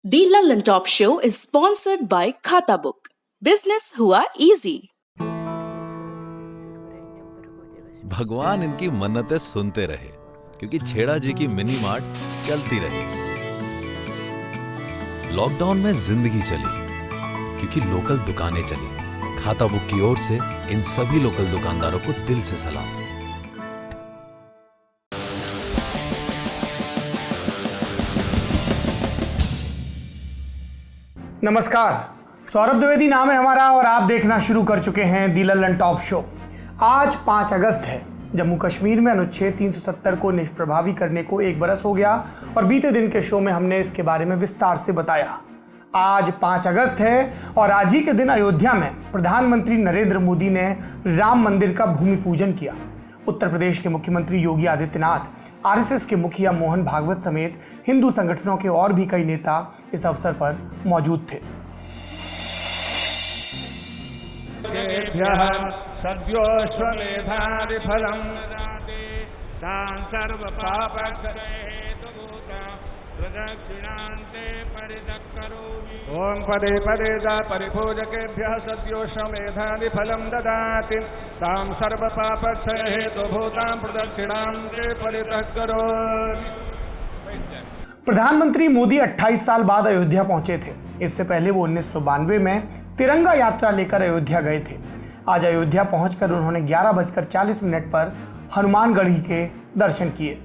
The London Top Show is sponsored by Khata Book. Business हुआ easy. भगवान इनकी मन्नतें सुनते रहे क्योंकि छेड़ा जी की मिनी मार्ट चलती रही। लॉकडाउन में जिंदगी चली क्योंकि लोकल दुकानें चली। खाता बुक की ओर से इन सभी लोकल दुकानदारों को दिल से सलाम। नमस्कार, सौरभ द्विवेदी नाम है हमारा और आप देखना शुरू कर चुके हैं दी लल्लन टॉप शो। आज 5 अगस्त है। जम्मू कश्मीर में अनुच्छेद 370 को निष्प्रभावी करने को 1 बरस हो गया और बीते दिन के शो में हमने इसके बारे में विस्तार से बताया। आज 5 अगस्त है और आज ही के दिन अयोध्या में प्रधानमंत्री नरेंद्र मोदी ने राम मंदिर का भूमि पूजन किया। उत्तर प्रदेश के मुख्यमंत्री योगी आदित्यनाथ, आरएसएस के मुखिया मोहन भागवत समेत हिंदू संगठनों के और भी कई नेता इस अवसर पर मौजूद थे। ओम पदे पदे दा परिभोजकेभ्यः सद्योषमेधानि फलं ददाति तां सर्वपापक्षय हेतुभूतां प्रदक्षिणां ते परितः करोमि। प्रधानमंत्री मोदी 28 साल बाद अयोध्या पहुंचे थे। इससे पहले वो 1992 में तिरंगा यात्रा लेकर अयोध्या गए थे। आज अयोध्या पहुंचकर उन्होंने 11:40 पर हनुमानगढ़ी के दर्शन किए।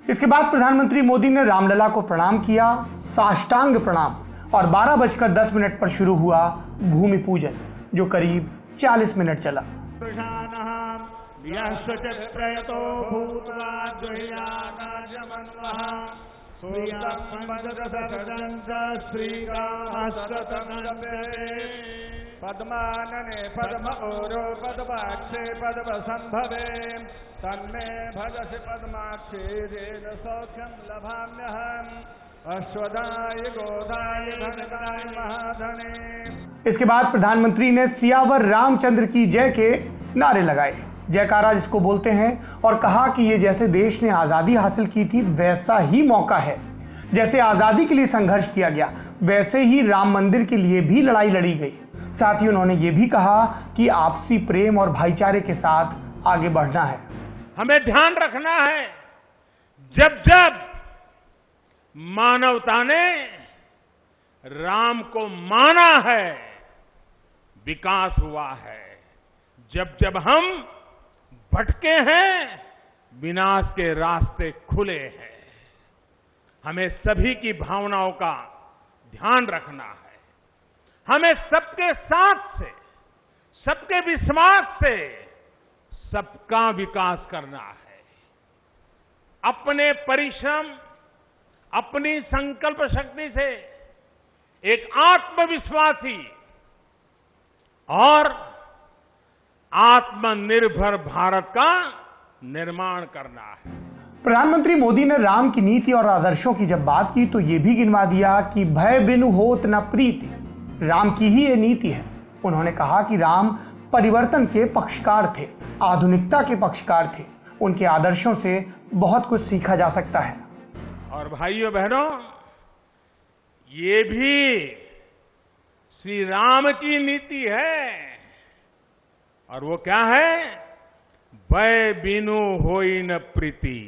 इसके बाद प्रधानमंत्री मोदी ने रामलला को प्रणाम किया, साष्टांग प्रणाम, और 12:10 पर शुरू हुआ भूमि पूजन जो करीब 40 मिनट चला। पद्मानने पद्म ओरो पद्माक्षे पद्म संभवे तन्मे भजसि पद्माक्षे येन सौख्यं लभाम्यहम् अश्वदाय गोदाय धनदाय महाधने। इसके बाद प्रधानमंत्री ने सियावर रामचंद्र की जय के नारे लगाए, जयकारा जिसको बोलते हैं, और कहा कि ये जैसे देश ने आज़ादी हासिल की थी वैसा ही मौका है। जैसे आज़ादी के लिए संघर्ष किया गया वैसे ही राम मंदिर के लिए भी लड़ाई लड़ी गई। साथ ही उन्होंने ये भी कहा कि आपसी प्रेम और भाईचारे के साथ आगे बढ़ना है। हमें ध्यान रखना है, जब जब मानवता ने राम को माना है विकास हुआ है, जब जब हम भटके हैं विनाश के रास्ते खुले हैं। हमें सभी की भावनाओं का ध्यान रखना है। हमें सबके साथ से, सबके विश्वास से सबका विकास करना है। अपने परिश्रम, अपनी संकल्प शक्ति से एक आत्मविश्वासी और आत्मनिर्भर भारत का निर्माण करना है। प्रधानमंत्री मोदी ने राम की नीति और आदर्शों की जब बात की तो ये भी गिनवा दिया कि भय बिनु होत न प्रीति, राम की ही ये नीति है। उन्होंने कहा कि राम परिवर्तन के पक्षकार थे, आधुनिकता के पक्षकार थे। उनके आदर्शों से बहुत कुछ सीखा जा सकता है। और भाइयों बहनों, ये भी श्री राम की नीति है, और वो क्या है? भय बिनु होई न प्रीति।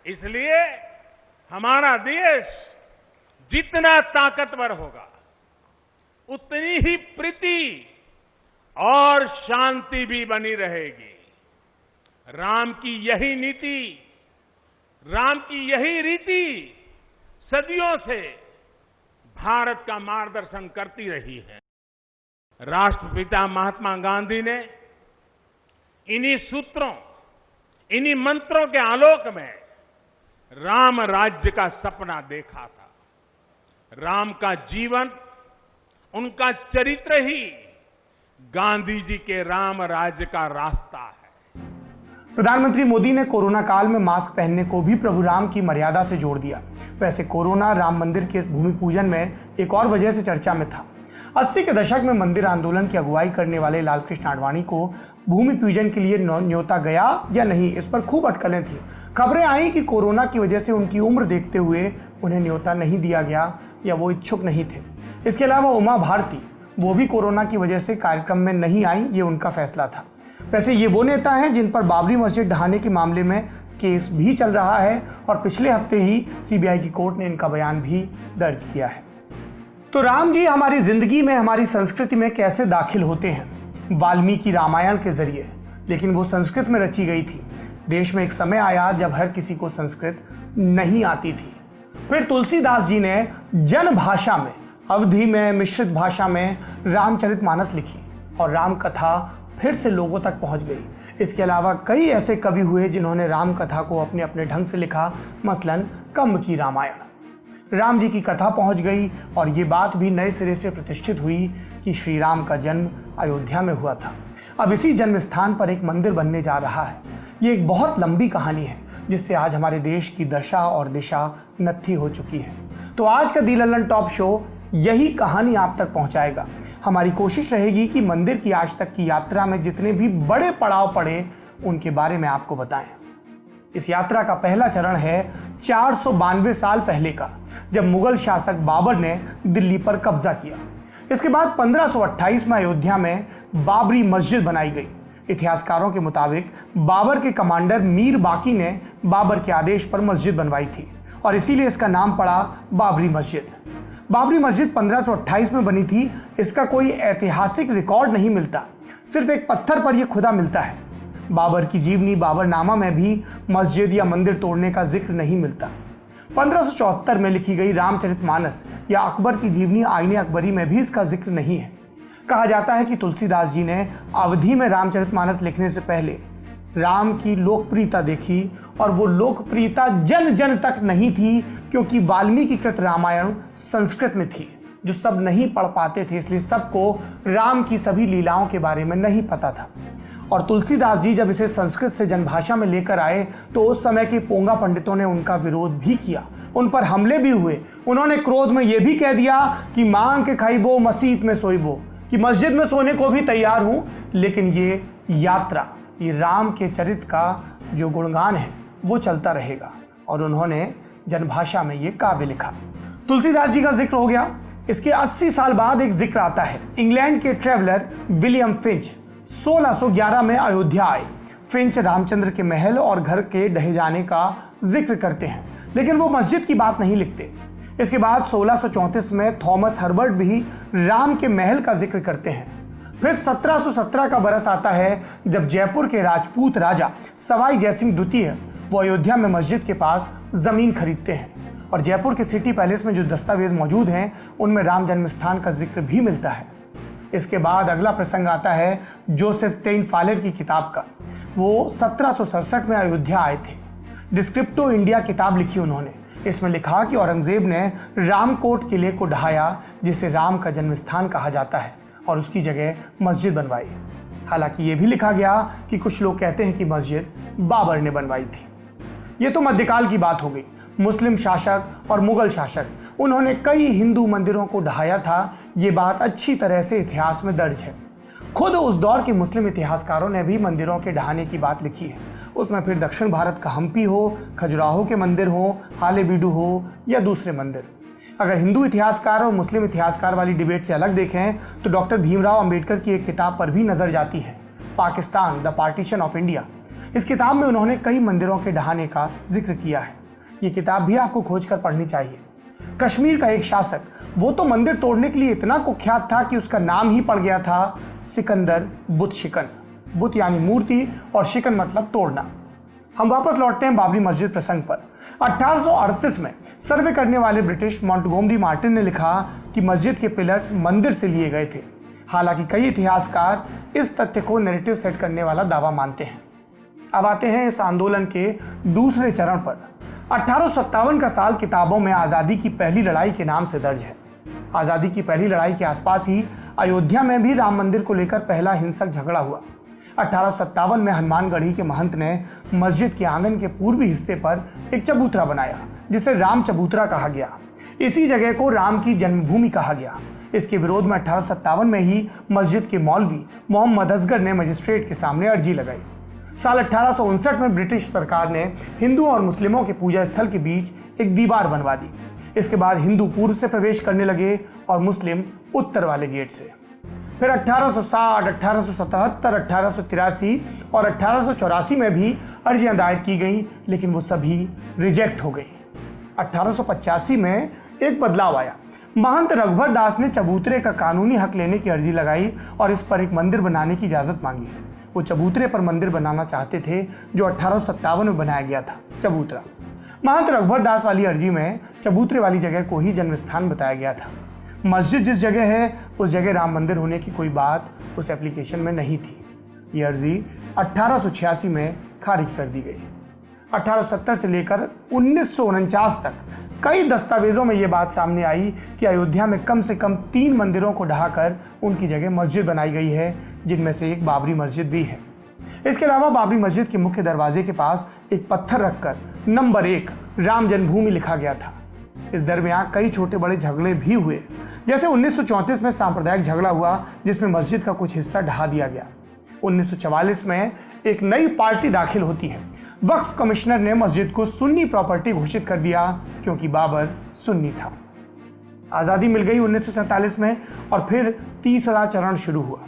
इसलिए हमारा देश जितना ताकतवर होगा उतनी ही प्रीति और शांति भी बनी रहेगी। राम की यही नीति, राम की यही रीति सदियों से भारत का मार्गदर्शन करती रही है। राष्ट्रपिता महात्मा गांधी ने इन्हीं सूत्रों, इन्हीं मंत्रों के आलोक में राम राज्य का सपना देखा था। राम का जीवन, उनका चरित्र ही गांधी जी के राम राज्य का रास्ता है। प्रधानमंत्री मोदी ने कोरोना काल में मास्क पहनने को भी प्रभु राम की मर्यादा से जोड़ दिया। वैसे कोरोना राम मंदिर के इस भूमि पूजन में एक और वजह से चर्चा में था। 80 के दशक में मंदिर आंदोलन की अगुवाई करने वाले लालकृष्ण आडवाणी को भूमि पूजन के लिए न्योता गया या नहीं, इस पर खूब अटकलें थी। खबरें आई कि कोरोना की वजह से उनकी उम्र देखते हुए उन्हें न्योता नहीं दिया गया या वो इच्छुक नहीं थे। इसके अलावा उमा भारती, वो भी कोरोना की वजह से कार्यक्रम में नहीं आई, ये उनका फैसला था। वैसे ये वो नेता हैं जिन पर बाबरी मस्जिद ढहाने के मामले में केस भी चल रहा है और पिछले हफ्ते ही सीबीआई की कोर्ट ने इनका बयान भी दर्ज किया है। तो राम जी हमारी जिंदगी में, हमारी संस्कृति में कैसे दाखिल होते हैं? वाल्मीकि रामायण के जरिए, लेकिन वो संस्कृत में रची गई थी। देश में एक समय आया जब हर किसी को संस्कृत नहीं आती थी। फिर तुलसीदास जी ने जन भाषा में, अवधी में, मिश्रित भाषा में रामचरितमानस लिखी और राम कथा फिर से लोगों तक पहुंच गई। इसके अलावा कई ऐसे कवि हुए जिन्होंने राम कथा को अपने अपने ढंग से लिखा, मसलन कंब की रामायण। राम जी की कथा पहुंच गई और ये बात भी नए सिरे से प्रतिष्ठित हुई कि श्री राम का जन्म अयोध्या में हुआ था। अब इसी जन्म स्थान पर एक मंदिर बनने जा रहा है। ये एक बहुत लंबी कहानी है जिससे आज हमारे देश की दशा और दिशा नत्थी हो चुकी है। तो आज का दी लल्लन टॉप शो यही कहानी आप तक पहुंचाएगा। हमारी कोशिश रहेगी कि मंदिर की आज तक की यात्रा में जितने भी बड़े पड़ाव पड़े उनके बारे में आपको बताएं। इस यात्रा का पहला चरण है 492 साल पहले का, जब मुगल शासक बाबर ने दिल्ली पर कब्जा किया। इसके बाद 1528 में अयोध्या में बाबरी मस्जिद बनाई गई। इतिहासकारों के मुताबिक बाबर के कमांडर मीर बाकी ने बाबर के आदेश पर मस्जिद बनवाई थी और इसीलिए इसका नाम पड़ा बाबरी मस्जिद। बाबरी मस्जिद 1528 में बनी थी। इसका कोई ऐतिहासिक रिकॉर्ड नहीं मिलता, सिर्फ एक पत्थर पर यह खुदा मिलता है। बाबर की जीवनी बाबरनामा में भी मस्जिद या मंदिर तोड़ने का जिक्र नहीं मिलता। 1574 में लिखी गई रामचरितमानस या अकबर की जीवनी आईने अकबरी में भी इसका जिक्र नहीं है। कहा जाता है कि तुलसीदास जी ने अवधी में रामचरितमानस लिखने से पहले राम की लोकप्रियता देखी और वो लोकप्रियता जन जन तक नहीं थी, क्योंकि वाल्मीकि कृत रामायण संस्कृत में थी जो सब नहीं पढ़ पाते थे, इसलिए सबको राम की सभी लीलाओं के बारे में नहीं पता था। और तुलसीदास जी जब इसे संस्कृत से जनभाषा में लेकर आए तो उस समय के पोंगा पंडितों ने उनका विरोध भी किया, उन पर हमले भी हुए। उन्होंने क्रोध में यह भी कह दिया कि मांग के खाइबो मसीत में सोइबो, कि मस्जिद में सोने को भी तैयार हूं, लेकिन ये यात्रा, ये राम के चरित्र का जो गुणगान है वो चलता रहेगा। और उन्होंने जनभाषा में ये काव्य लिखा। तुलसीदास जी का जिक्र हो गया। इसके 80 साल बाद एक जिक्र आता है। इंग्लैंड के ट्रेवलर विलियम फिंच 1611 में अयोध्या आए। फिंच रामचंद्र के महल और घर के ढह जाने का जिक्र करते हैं, लेकिन वो मस्जिद की बात नहीं लिखते। इसके बाद 1634 में थॉमस हर्बर्ट भी राम के महल का जिक्र करते हैं। फिर 1717 का बरस आता है जब जयपुर के राजपूत राजा सवाई जयसिंह द्वितीय वो अयोध्या में मस्जिद के पास जमीन खरीदते हैं और जयपुर के सिटी पैलेस में जो दस्तावेज मौजूद हैं उनमें राम जन्म स्थान का जिक्र भी मिलता है। इसके बाद अगला प्रसंग आता है जोसेफ तेन फालेर की किताब का। वो 1767 में अयोध्या आए थे। डिस्क्रिप्टो इंडिया किताब लिखी उन्होंने। इसमें लिखा कि औरंगजेब ने रामकोट किले को ढहाया, जिसे राम का जन्म स्थान कहा जाता है, और उसकी जगह मस्जिद बनवाई। हालांकि ये भी लिखा गया कि कुछ लोग कहते हैं कि मस्जिद बाबर ने बनवाई थी। ये तो मध्यकाल की बात हो गई। मुस्लिम शासक और मुगल शासक, उन्होंने कई हिंदू मंदिरों को ढहाया था। ये बात अच्छी तरह से इतिहास में दर्ज है। खुद उस दौर के मुस्लिम इतिहासकारों ने भी मंदिरों के ढहाने की बात लिखी है। उसमें फिर दक्षिण भारत का हम्पी हो, खजुराहो के मंदिर हो, हालेबीडु हो या दूसरे मंदिर। अगर हिंदू इतिहासकार और मुस्लिम इतिहासकार वाली डिबेट से अलग देखें तो डॉक्टर भीमराव अंबेडकर की एक किताब पर भी नजर जाती है, Pakistan the partition of India. इस किताब में उन्होंने कई मंदिरों के ढहाने का जिक्र किया है। ये किताब भी आपको खोजकर पढ़नी चाहिए। कश्मीर का एक शासक, वो तो मंदिर तोड़ने के लिए इतना कुख्यात था कि उसका नाम ही पड़ गया था सिकंदर बुत शिकन। बुत यानी मूर्ति और शिकन मतलब तोड़ना। हम वापस लौटते हैं बाबरी मस्जिद प्रसंग पर। 1838 में सर्वे करने वाले ब्रिटिश मॉन्टगोमरी मार्टिन ने लिखा कि मस्जिद के पिलर्स मंदिर से लिए गए थे। हालांकि कई इतिहासकार इस तथ्य को नैरेटिव सेट करने वाला दावा मानते हैं। अब आते हैं इस आंदोलन के दूसरे चरण पर। 1857 का साल किताबों में आज़ादी की पहली लड़ाई के नाम से दर्ज है। आज़ादी की पहली लड़ाई के आसपास ही अयोध्या में भी राम मंदिर को लेकर पहला हिंसक झगड़ा हुआ। 1857 में हनुमानगढ़ी के महंत ने मस्जिद के आंगन के पूर्वी हिस्से पर एक चबूतरा बनाया, जिसे राम चबूतरा कहा गया। इसी जगह को राम की जन्मभूमि कहा गया। इसके विरोध में 1857 में ही मस्जिद के मौलवी मोहम्मद असगर ने मजिस्ट्रेट के सामने अर्जी लगाई। साल 1859 में ब्रिटिश सरकार ने हिंदुओं और मुस्लिमों के पूजा स्थल के बीच एक दीवार बनवा दी। इसके बाद हिंदू पूर्व से प्रवेश करने लगे और मुस्लिम उत्तर वाले गेट से। फिर 1860, 1877, 1883 और 1884 में भी अर्जियां दायर की गईं, लेकिन वो सभी रिजेक्ट हो गई। 1885 में एक बदलाव आया। महंत रघुवर दास ने चबूतरे का कानूनी हक लेने की अर्जी लगाई और इस पर एक मंदिर बनाने की इजाजत मांगी। वो चबूतरे पर मंदिर बनाना चाहते थे जो 1857 में बनाया गया था, चबूतरा। महंत रघुवर दास वाली अर्जी में चबूतरे वाली जगह को ही जन्म स्थान बताया गया था। मस्जिद जिस जगह है उस जगह राम मंदिर होने की कोई बात उस एप्लीकेशन में नहीं थी। ये अर्जी 1886 में खारिज कर दी गई। 1870 से लेकर 1949 तक कई दस्तावेजों में ये बात सामने आई कि अयोध्या में कम से कम 3 मंदिरों को ढहाकर उनकी जगह मस्जिद बनाई गई है, जिनमें से एक बाबरी मस्जिद भी है। इसके अलावा बाबरी मस्जिद के मुख्य दरवाजे के पास एक पत्थर रखकर नंबर 1 राम जन्मभूमि लिखा गया था। इस दरमियान कई छोटे बड़े झगड़े भी हुए, जैसे 1934 में सांप्रदायिक झगड़ा हुआ जिसमें मस्जिद का कुछ हिस्सा ढहा दिया गया। 1944 में एक नई पार्टी दाखिल होती है। वक्फ कमिश्नर ने मस्जिद को सुन्नी प्रॉपर्टी घोषित कर दिया क्योंकि बाबर सुन्नी था। आज़ादी मिल गई 1947 में और फिर तीसरा चरण शुरू हुआ।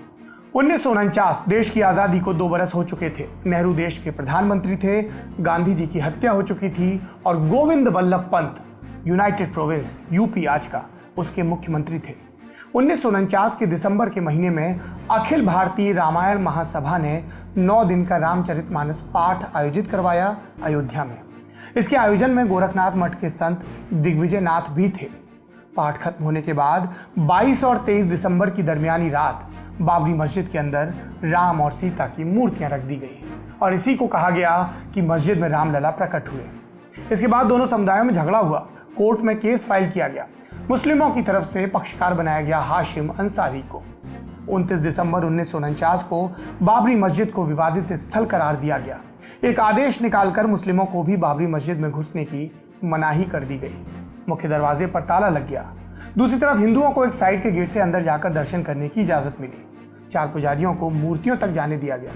1949 देश की आज़ादी को 2 बरस हो चुके थे। नेहरू देश के प्रधानमंत्री थे, गांधी जी की हत्या हो चुकी थी और Govind Vallabh Pant United province UP आज का उसके मुख्यमंत्री थे। 1949 के दिसंबर के महीने में अखिल भारतीय रामायण महासभा ने 9 दिन का रामचरितमानस पाठ आयोजित करवाया अयोध्या में। इसके आयोजन में गोरखनाथ मठ के संत दिग्विजय नाथ भी थे। पाठ खत्म होने के बाद 22 और 23 दिसंबर की दरमियानी रात बाबरी मस्जिद के अंदर राम और सीता की मूर्तियां रख दी गई और इसी को कहा गया कि मस्जिद में रामलला प्रकट हुए। इसके बाद दोनों समुदायों में झगड़ा हुआ। कोर्ट में केस फाइल किया गया। मुस्लिमों की तरफ से पक्षकार बनाया गया हाशिम अंसारी को। 29 दिसंबर 1949 को बाबरी मस्जिद को विवादित स्थल करार दिया गया। एक आदेश निकालकर मुस्लिमों को भी बाबरी मस्जिद में घुसने की मनाही कर दी गई। मुख्य दरवाजे पर ताला लग गया। दूसरी तरफ हिंदुओं को एक साइड के गेट से अंदर जाकर दर्शन करने की इजाजत मिली। 4 पुजारियों को मूर्तियों तक जाने दिया गया।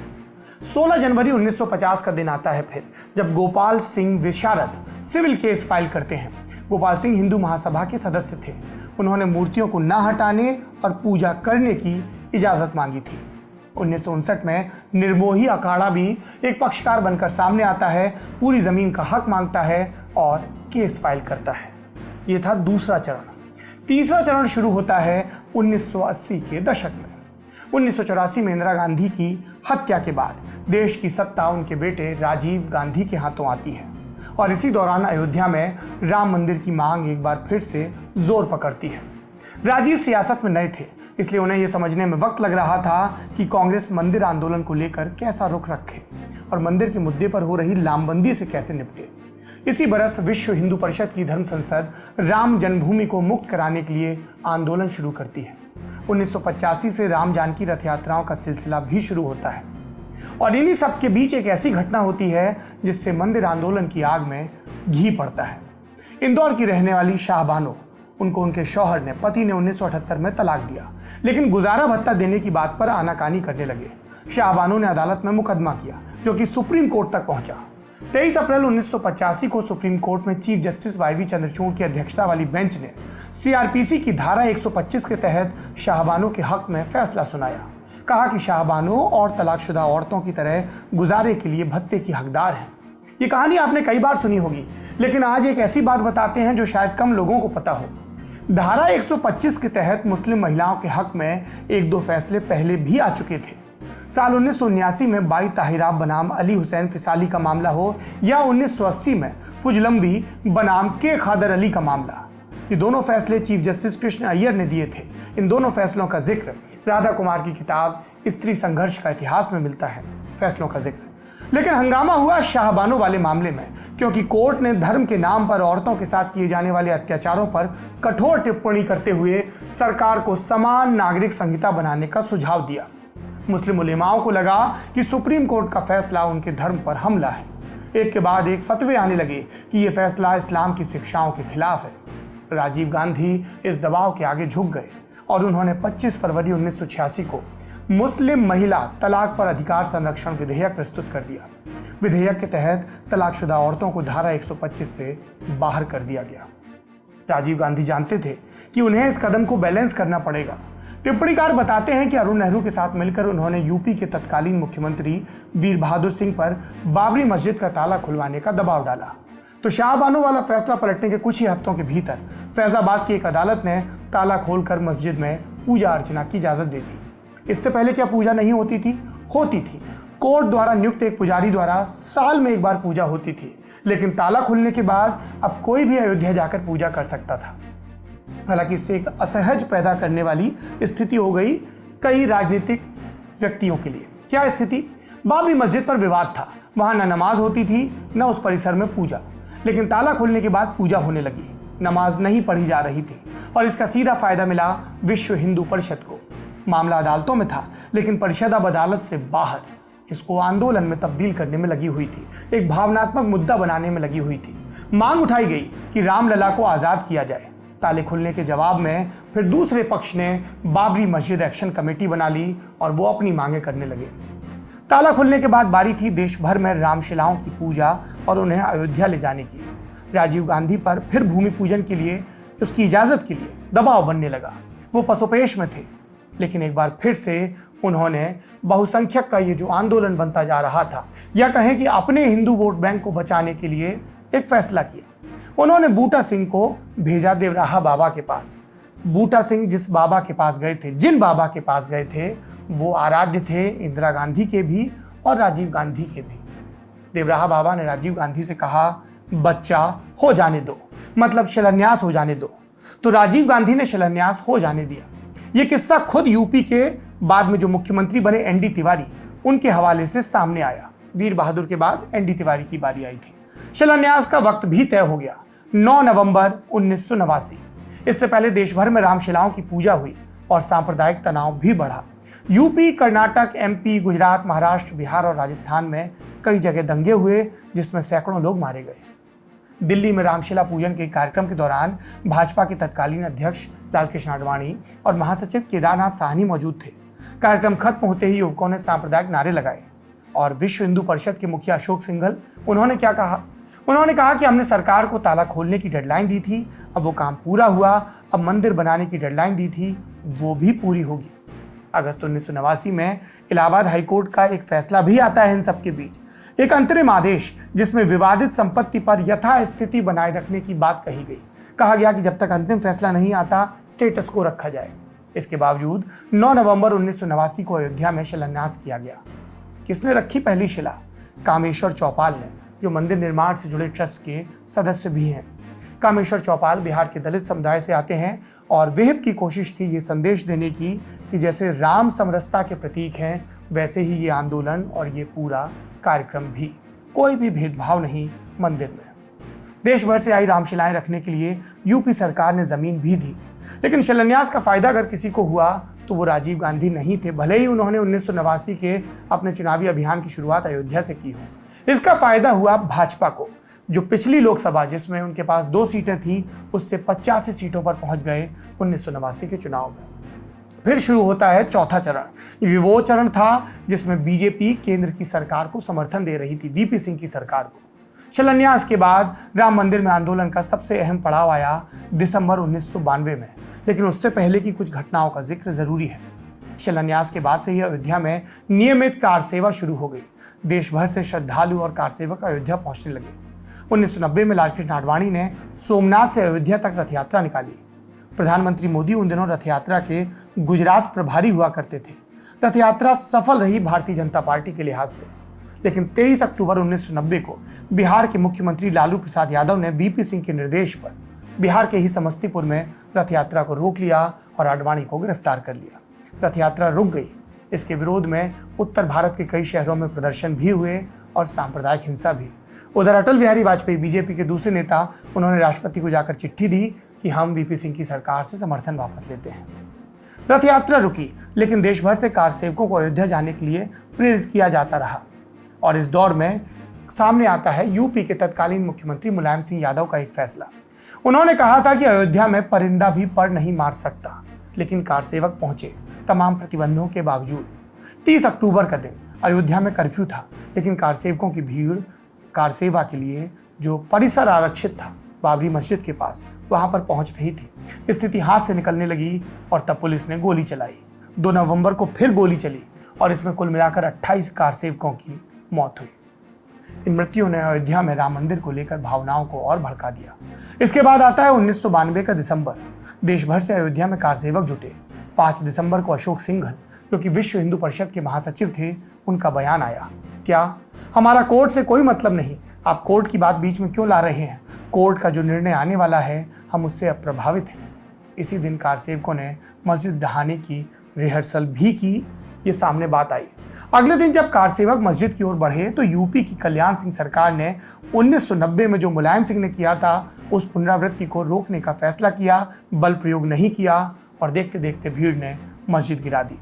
16 जनवरी 1950 का दिन आता है फिर, जब गोपाल सिंह विशारद सिविल केस फाइल करते हैं। गोपाल सिंह हिंदू महासभा के सदस्य थे। उन्होंने मूर्तियों को न हटाने और पूजा करने की इजाजत मांगी थी। 1959 में निर्मोही अखाड़ा भी एक पक्षकार बनकर सामने आता है, पूरी जमीन का हक मांगता है और केस फाइल करता है। यह था दूसरा चरण। तीसरा चरण शुरू होता है 1980 के दशक में। 1984 में इंदिरा गांधी की हत्या के बाद देश की सत्ता उनके बेटे राजीव गांधी के हाथों आती है और इसी दौरान अयोध्या में राम मंदिर की मांग एक बार फिर से जोर पकड़ती है। राजीव सियासत में नए थे, इसलिए उन्हें यह समझने में वक्त लग रहा था कि कांग्रेस मंदिर आंदोलन को लेकर कैसा रुख रखे और मंदिर के मुद्दे पर हो रही लामबंदी से कैसे निपटे। इसी बरस विश्व हिंदू परिषद की धर्म संसद राम जन्मभूमि को मुक्त कराने के लिए आंदोलन शुरू करती है। 1985 से राम जानकी रथ यात्राओं का सिलसिला भी शुरू होता है और इन्हीं सब के बीच एक ऐसी घटना होती है जिससे मंदिर आंदोलन की आग में घी पड़ता है। इंदौर की रहने वाली शाहबानो, उनको उनके शौहर ने, पति ने 1978 में तलाक दिया, लेकिन गुजारा भत्ता देने की बात पर आनाकानी करने लगे। शाहबानो ने अदालत में मुकदमा किया जो कि सुप्रीम कोर्ट तक पहुंचा। 23 अप्रैल 1985 को सुप्रीम कोर्ट में चीफ जस्टिस वाई चंद्रचूड़ की अध्यक्षता वाली बेंच ने सीआरपीसी की धारा 125 के तहत शाहबानो के हक में फैसला सुनाया। कहा कि शाहबानो और तलाकशुदा औरतों की तरह गुजारे के लिए भत्ते की हकदार हैं। ये कहानी आपने कई बार सुनी होगी, लेकिन आज एक ऐसी बात बताते हैं जो शायद कम लोगों को पता हो। धारा 125 के तहत मुस्लिम महिलाओं के हक में 1-2 फैसले पहले भी आ चुके थे। साल 1979 में बाई ताहिराब बनाम अली हुसैन फिसाली का मामला हो या 1980 में फुजलम्बी बनाम के खादर अली का मामला, ये दोनों फैसले चीफ जस्टिस कृष्ण अय्यर ने दिए थे। इन दोनों फैसलों का जिक्र राधा कुमार की किताब स्त्री संघर्ष का इतिहास में मिलता है। फैसलों का जिक्र लेकिन हंगामा हुआ शाहबानो वाले मामले में, क्योंकि कोर्ट ने धर्म के नाम पर औरतों के साथ किए जाने वाले अत्याचारों पर कठोर टिप्पणी करते हुए सरकार को समान नागरिक संहिता बनाने का सुझाव दिया। मुस्लिम उलेमाओं को लगा कि सुप्रीम कोर्ट का फैसला उनके धर्म पर हमला है। एक के बाद एक फतवे आने लगे कि यह फैसला इस्लाम की शिक्षाओं के खिलाफ है। राजीव गांधी इस दबाव के आगे झुक गए और उन्होंने 25 फरवरी 1986 को मुस्लिम महिला तलाक पर अधिकार संरक्षण विधेयक प्रस्तुत कर दिया। विधेयक के तहत तलाकशुदा औरतों को धारा 125 से बाहर कर दिया गया। राजीव गांधी जानते थे कि उन्हें इस कदम को बैलेंस करना पड़ेगा। टिप्पणीकार बताते हैं कि अरुण नेहरू के साथ मिलकर उन्होंने यूपी के तत्कालीन मुख्यमंत्री वीर बहादुर सिंह पर बाबरी मस्जिद का ताला खुलवाने का दबाव डाला। तो शाहबानो वाला फैसला पलटने के कुछ ही हफ्तों के भीतर फैजाबाद की एक अदालत ने ताला खोलकर मस्जिद में पूजा अर्चना की इजाजत दे दी। इससे पहले क्या पूजा नहीं होती थी? होती थी। कोर्ट द्वारा नियुक्त एक पुजारी द्वारा साल में एक बार पूजा होती थी, लेकिन ताला खुलने के बाद अब कोई भी अयोध्या जाकर पूजा कर सकता था। हालांकि इससे एक असहज पैदा करने वाली स्थिति हो गई कई राजनीतिक व्यक्तियों के लिए। क्या स्थिति? बाबरी मस्जिद पर विवाद था, वहां न नमाज होती थी न उस परिसर में पूजा, लेकिन ताला खुलने के बाद पूजा होने लगी, नमाज नहीं पढ़ी जा रही थी और इसका सीधा फायदा मिला विश्व हिंदू परिषद को। मामला अदालतों में था, लेकिन परिषद अब अदालत से बाहर इसको आंदोलन में तब्दील करने में लगी हुई थी, एक भावनात्मक मुद्दा बनाने में लगी हुई थी। मांग उठाई गई कि रामलला को आजाद किया जाए। ताले खुलने के जवाब में फिर दूसरे पक्ष ने बाबरी मस्जिद एक्शन कमेटी बना ली और वो अपनी मांगे करने लगे। ताला खुलने के बाद बारी थी देश भर में रामशिलाओं की पूजा और उन्हें अयोध्या ले जाने की। राजीव गांधी पर फिर भूमि पूजन के लिए, उसकी इजाजत के लिए दबाव बनने लगा। वो पसोपेश में थे, लेकिन एक बार फिर से उन्होंने बहुसंख्यक का ये जो आंदोलन बनता जा रहा था, या कहें कि अपने हिंदू वोट बैंक को बचाने के लिए एक फैसला किया। उन्होंने बूटा सिंह को भेजा देवराहा बाबा के पास। बूटा सिंह जिस बाबा के पास गए थे, जिन बाबा के पास गए थे, वो आराध्य थे इंदिरा गांधी के भी और राजीव गांधी के भी। देवराहा बाबा ने राजीव गांधी से कहा, बच्चा हो जाने दो, मतलब शिलान्यास हो जाने दो। तो राजीव गांधी ने शिलान्यास हो जाने दिया। ये किस्सा खुद यूपी के बाद में जो मुख्यमंत्री बने एनडी तिवारी, उनके हवाले से सामने आया। वीर बहादुर के बाद एनडी तिवारी की बारी आई थी। शिलान्यास का वक्त भी तय हो गया, 9 नवंबर 1989। इससे पहले देश भर में रामशिलाओं की पूजा हुई और सांप्रदायिक तनाव भी बढ़ा। यूपी, कर्नाटक, एमपी, गुजरात, महाराष्ट्र, बिहार और राजस्थान में कई जगह दंगे हुए, जिसमें सैकड़ों लोग मारे गए। दिल्ली में रामशिला पूजन के कार्यक्रम के दौरान भाजपा के तत्कालीन अध्यक्ष लालकृष्ण आडवाणी और महासचिव केदारनाथ साहनी मौजूद थे। कार्यक्रम खत्म होते ही युवकों ने सांप्रदायिक नारे लगाए और विश्व हिंदू परिषद के मुखिया अशोक सिंघल, उन्होंने क्या कहा? उन्होंने कहा कि हमने सरकार को ताला खोलने की डेडलाइन दी थी, अब वो काम पूरा हुआ। अब मंदिर बनाने की डेडलाइन दी थी, वो भी पूरी होगी। अगस्त 1989 में इलाहाबाद हाईकोर्ट का एक फैसला भी आता है इन सबके बीच, एक अंतरिम आदेश जिसमें विवादित संपत्ति पर यथास्थिति बनाए रखने की बात कही गई। कहा गया कि जब तक अंतिम फैसला नहीं आता, स्टेटस को रखा जाए। इसके बावजूद 9 नवंबर 1989 को अयोध्या में शिलान्यास किया गया। किसने रखी पहली शिला? कामेश्वर चौपाल ने, जो मंदिर निर्माण से जुड़े ट्रस्ट के सदस्य भी हैं। कामेश्वर चौपाल बिहार के दलित समुदाय से आते हैं और विहिप की कोशिश थी ये संदेश देने की कि जैसे राम समरसता के प्रतीक हैं, वैसे ही ये आंदोलन और ये पूरा कार्यक्रम भी, कोई भी भेदभाव नहीं मंदिर में। देश भर से आई रामशिलाएं रखने के लिए यूपी सरकार ने जमीन भी दी, लेकिन शिलान्यास का फायदा अगर किसी को हुआ तो वो राजीव गांधी नहीं थे, भले ही उन्होंने 1989 के अपने चुनावी अभियान की शुरुआत अयोध्या से की हो। इसका फायदा हुआ भाजपा को, जो पिछली लोकसभा जिसमें उनके पास 2 सीटें थी, उससे 85 सीटों पर पहुंच गए 1989 के चुनाव में। फिर शुरू होता है चौथा चरण। ये वो चरण था जिसमें बीजेपी केंद्र की सरकार को समर्थन दे रही थी, वीपी सिंह की सरकार को। शिलान्यास के बाद राम मंदिर में आंदोलन का सबसे अहम पड़ाव आया दिसंबर 1992 में, लेकिन उससे पहले की कुछ घटनाओं का जिक्र जरूरी है। शिलान्यास के बाद से ही अयोध्या में नियमित कार सेवा शुरू हो गई। देश भर से श्रद्धालु और कार सेवक अयोध्या पहुंचने लगे। 1990 में लालकृष्ण आडवाणी ने सोमनाथ से अयोध्या तक रथ यात्रा निकाली। प्रधानमंत्री मोदी उन दिनों रथ यात्रा के गुजरात प्रभारी हुआ करते थे। रथ यात्रा सफल रही भारतीय जनता पार्टी के लिहाज से, लेकिन 23 अक्टूबर 1990 को बिहार के मुख्यमंत्री लालू प्रसाद यादव ने वीपी सिंह के निर्देश पर बिहार के ही समस्तीपुर में रथ यात्रा को रोक लिया और आडवाणी को गिरफ्तार कर लिया। रथ यात्रा रुक गई। इसके विरोध में उत्तर भारत के कई शहरों में प्रदर्शन भी हुए और सांप्रदायिक हिंसा भी। उधर अटल बिहारी वाजपेयी बीजेपी के दूसरे नेता, उन्होंने राष्ट्रपति को जाकर चिट्ठी दी कि हम वीपी सिंह की सरकार से समर्थन वापस लेते हैं। रथ यात्रा रुकी, लेकिन देश भर से कार सेवकों को अयोध्या जाने के लिए प्रेरित किया जाता रहा। और इस दौर में सामने आता है यूपी के तत्कालीन मुख्यमंत्री मुलायम सिंह यादव का एक फैसला। उन्होंने कहा था कि अयोध्या में परिंदा भी पर नहीं मार सकता, लेकिन कार सेवक पहुंचे तमाम प्रतिबंधों के बावजूद। 30 अक्टूबर का दिन अयोध्या में कर्फ्यू था, लेकिन कार सेवकों की भीड़ कार सेवा के लिए जो परिसर आरक्षित था बाबरी मस्जिद के पास, वहां पर पहुंच रही थी। स्थिति हाथ से निकलने लगी और तब पुलिस ने गोली चलाई। 2 नवंबर को फिर गोली चली और इसमें कुल मिलाकर 28 कार सेवकों की मौत हुई। इन मृत्युओं ने अयोध्या में राम मंदिर को लेकर भावनाओं को और भड़का दिया। इसके बाद आता है 1992 का दिसंबर। देश भर से अयोध्या में कार सेवक जुटे। 5 दिसंबर को अशोक सिंघल, जो कि विश्व हिंदू परिषद के महासचिव थे, उनका बयान आया, क्या हमारा कोर्ट से कोई मतलब नहीं, आप कोर्ट की बात बीच में क्यों ला रहे हैं, कोर्ट का जो निर्णय आने वाला है हम उससे अब प्रभावित हैं। इसी दिन कार सेवकों ने मस्जिद ढहाने की रिहर्सल भी की, ये सामने बात आई। अगले दिन जब कार सेवक मस्जिद की ओर बढ़े तो यूपी की कल्याण सिंह सरकार ने 1990 में जो मुलायम सिंह ने किया था उस पुनरावृत्ति को रोकने का फैसला किया, बल प्रयोग नहीं किया और देखते देखते भीड़ ने मस्जिद गिरा दी।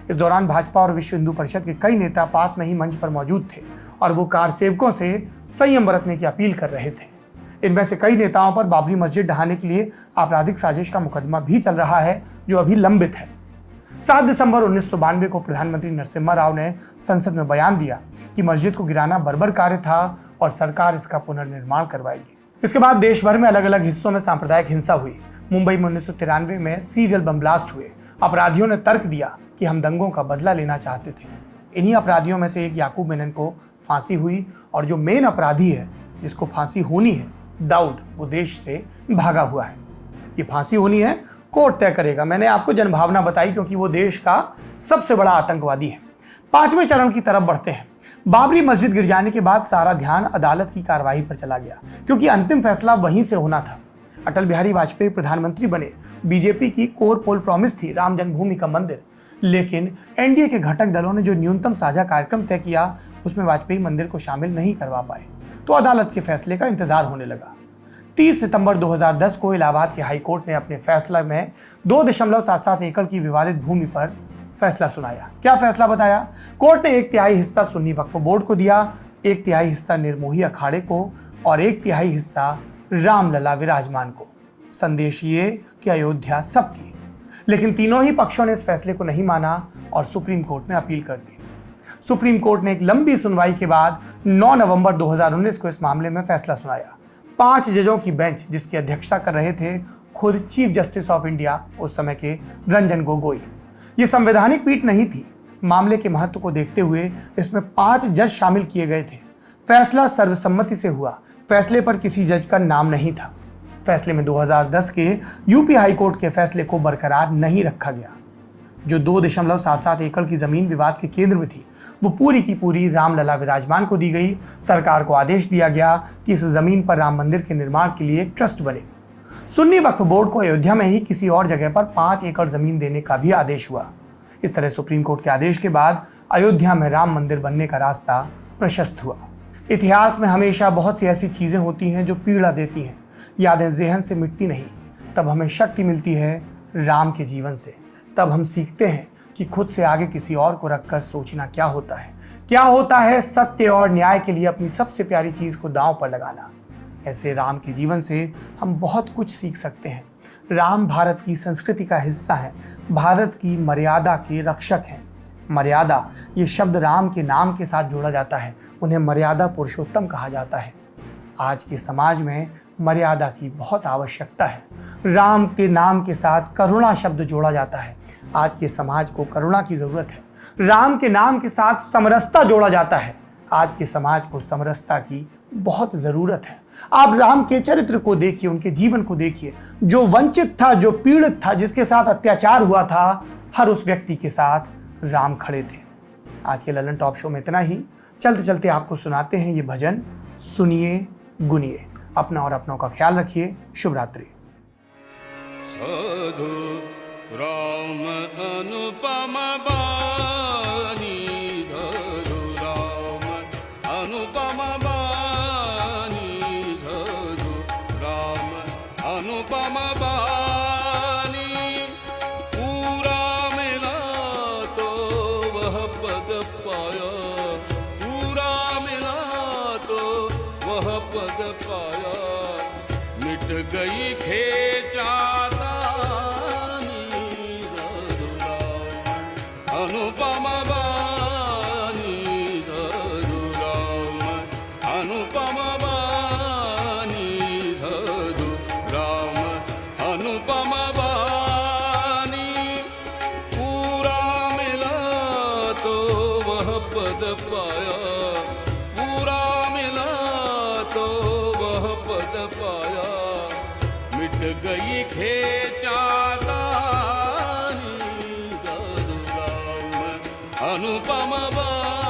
इस दौरान भाजपा और विश्व हिंदू परिषद के कई नेता पास में ही मंच पर मौजूद थे और वो कार सेवकों से संयम बरतने की अपील कर रहे थे। इनमें से कई नेताओं पर बाबरी मस्जिद ढहाने के लिए आपराधिक साजिश का मुकदमा भी चल रहा है, जो अभी लंबित है। 7 दिसंबर 1992 को प्रधानमंत्री नरसिम्हा राव ने संसद में बयान दिया कि मस्जिद को गिराना बर्बर कार्य था और सरकार इसका पुनर्निर्माण करवाएगी। इसके बाद देश भर में अलग अलग हिस्सों में सांप्रदायिक हिंसा हुई। मुंबई में 1993 में सीरियल बम ब्लास्ट हुए। अपराधियों ने तर्क दिया कि हम दंगों का बदला लेना चाहते थे। इन्हीं अपराधियों में से एक याकूब मेनन को फांसी हुई और जो मेन अपराधी है जिसको फांसी होनी है, दाऊद, वो देश से भागा हुआ है। ये फांसी होनी है, कोर्ट तय करेगा। मैंने आपको जनभावना बताई क्योंकि वो देश का सबसे बड़ा आतंकवादी है। 5वें चरण की तरफ बढ़ते हैं। बाबरी मस्जिद गिर जाने के बाद सारा ध्यान अदालत की कार्रवाई पर चला गया, क्योंकि अंतिम फैसला वहीं से होना था। अटल बिहारी वाजपेयी प्रधानमंत्री बने। बीजेपी की कोर पोल प्रॉमिस थी राम जन्मभूमि का मंदिर, लेकिन एनडीए के घटक दलों ने जो न्यूनतम साझा कार्यक्रम तय किया उसमें वाजपेयी मंदिर को शामिल नहीं करवा पाए, तो अदालत के फैसले का इंतजार होने लगा। 30 सितंबर 2010 को इलाहाबाद के हाई कोर्ट ने अपने फैसले में 2.77 एकड़ की विवादित भूमि पर फैसला सुनाया। क्या फैसला बताया? कोर्ट ने 1/3 हिस्सा सुन्नी वक्फ बोर्ड को दिया, 1/3 हिस्सा निर्मोही अखाड़े को और 1/3 हिस्सा रामलला विराजमान को। संदेश ये कि अयोध्या सबकी। लेकिन तीनों ही पक्षों ने इस फैसले को नहीं माना और सुप्रीम कोर्ट में अपील कर दी। सुप्रीम कोर्ट ने एक लंबी सुनवाई के बाद 9 नवंबर 2019 को इस मामले में फैसला सुनाया। 5 जजों की बेंच, जिसकी अध्यक्षता कर रहे थे खुद चीफ जस्टिस ऑफ इंडिया उस समय के रंजन गोगोई। ये संवैधानिक पीठ नहीं थी। मामले के महत्व को देखते हुए इसमें 5 जज शामिल किए गए थे। फैसला सर्वसम्मति से हुआ। फैसले पर किसी जज का नाम नहीं था। फैसले में 2010 के यूपी हाई कोर्ट के फैसले को बरकरार नहीं रखा गया। जो 2.77 एकड़ की जमीन विवाद के केंद्र में थी, वो पूरी की पूरी रामलला विराजमान को दी गई। सरकार को आदेश दिया गया कि इस जमीन पर राम मंदिर के निर्माण के लिए एक ट्रस्ट बने। सुन्नी वक्फ बोर्ड को अयोध्या में ही किसी और जगह पर 5 एकड़ जमीन देने का भी आदेश हुआ। इस तरह सुप्रीम कोर्ट के आदेश के बाद अयोध्या में राम मंदिर बनने का रास्ता प्रशस्त हुआ। इतिहास में हमेशा बहुत सी ऐसी चीजें होती हैं जो पीड़ा देती हैं। यादें ज़हन से मिटती नहीं, तब हमें शक्ति मिलती है राम के जीवन से। तब हम सीखते हैं कि खुद से आगे किसी और को रखकर सोचना क्या होता है सत्य और न्याय के लिए अपनी सबसे प्यारी चीज को दांव पर लगाना। ऐसे राम के जीवन से हम बहुत कुछ सीख सकते हैं। राम भारत की संस्कृति का हिस्सा है, भारत की मर्यादा के रक्षक हैं। मर्यादा, ये शब्द राम के नाम के साथ जोड़ा जाता है। उन्हें मर्यादा पुरुषोत्तम कहा जाता है। आज के समाज में मर्यादा की बहुत आवश्यकता है। राम के नाम के साथ करुणा शब्द जोड़ा जाता है। आज के समाज को करुणा की जरूरत है। राम के नाम के साथ समरसता जोड़ा जाता है। आज के समाज को समरसता की बहुत जरूरत है। आप राम के चरित्र को देखिए, उनके जीवन को देखिए। जो वंचित था, जो पीड़ित था, जिसके साथ अत्याचार हुआ था, हर उस व्यक्ति के साथ राम खड़े थे। आज के ललन टॉप शो में इतना ही। चलते चलते आपको सुनाते हैं ये भजन। सुनिए, गुनिए। अपना और अपनों का ख्याल रखिए। शुभ रात्रि। साधु राम अनुपम बा पाया, पूरा मिला तो वह पद पाया, मिट गई खेचातानी रघुराम, अनुपम बानी रघुराम, अनुपम बानी रघुराम, अनुपम बानी, पूरा मिला तो वह पद पाया, पूरा मिला तो वह पद पाया, मिट गई खेचातानी रघुराम, अनुपम बानी।